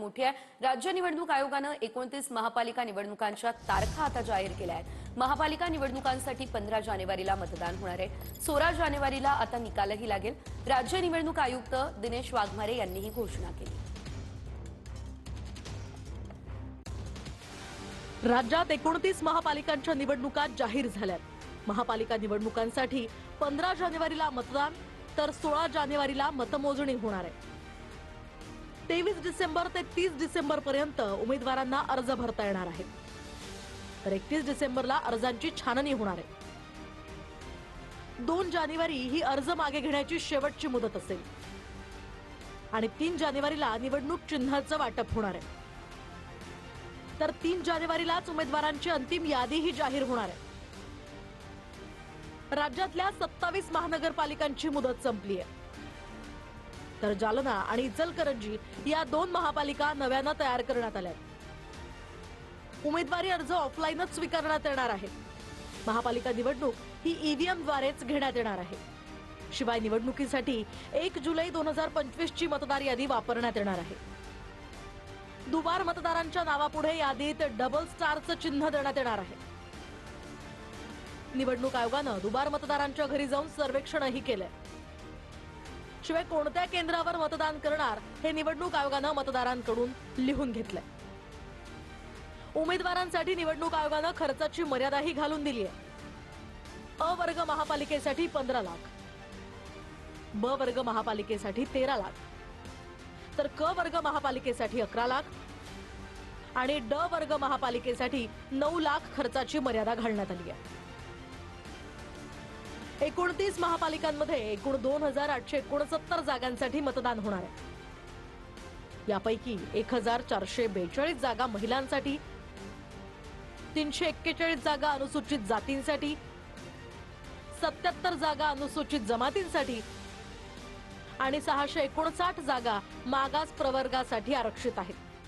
मोठी आहे। राज्य निवडणूक आयोगानं 29 महापालिका निवडणुकांच्या तारखा आता जाहीर केल्या आहेत। महापालिका निवडणुकांसाठी 15 जानेवारीला मतदान होणार आहे। 16 जानेवारीला आता निकालही लागेल। राज्य निवडणूक आयुक्त दिनेश वाघमारे यांनी ही घोषणा केली। राज्यात 29 महापालिकांच्या निवडणुका जाहीर झाल्यात। महापालिका निवडणुकांसाठी 15 जानेवारीला मतदान तर 16 जानेवारीला मतमोजणी होणार आहे। 23 डिसेंबर ते 30 डिसेंबर पर्यंत उमेदवारांना अर्ज भरता येणार आहेत, तर 31 डिसेंबरला अर्जांची छाननी होणार आहे। 2 जानेवारी ही अर्ज मागे घेण्याची शेवटची मुदत असेल आणि 3 जानेवारीला निवडणूक चिन्हाचं वाटप होणार आहे, तर 3 जानेवारीलाच उमेदवारांची अंतिम यादीही जाहीर होणार आहे। राज्यातल्या 27 महानगरपालिकांची मुदत संपली आहे, तर जालना आणि इचलकरंजी या 2 महापालिका नव्यानं तयार करण्यात आल्या। उमेदवारी अर्ज ऑफलाईनच स्वीकारण्यात येणार आहे। महापालिका निवडणूक ही ईव्हीएम द्वारेच घेण्यात येणार आहे। शिवाय निवडणुकीसाठी 1 जुलै 2025 ची मतदार यादी वापरण्यात येणार आहे। दुबार मतदारांच्या नावापुढे यादीत डबल स्टारचं चिन्ह देण्यात येणार आहे। निवडणूक आयोगानं दुबार मतदारांच्या घरी जाऊन सर्वेक्षणही केलंय। शिवाय कोणत्या केंद्रावर मतदान करणार हे निवडणूक आयोगानं मतदारांकडून लिहून घेतलंय। उमेदवारांसाठी निवडणूक आयोगानं खर्चाची मर्यादाही घालून दिली आहे। अ वर्ग महापालिकेसाठी 15 लाख, ब वर्ग महापालिकेसाठी 13 लाख, तर क वर्ग महापालिकेसाठी 11 लाख आणि ड वर्ग महापालिकेसाठी 9 लाख खर्चाची मर्यादा घालण्यात आली आहे। 29 महापालिकांमध्ये एकूण 2869 जागांसाठी मतदान होणार आहे। यापैकी 1442 जागा महिलांसाठी, 341 जागा अनुसूचित जातींसाठी, 77 जागा अनुसूचित जमातींसाठी आणि 659 जागा मागास प्रवर्गासाठी आरक्षित आहेत।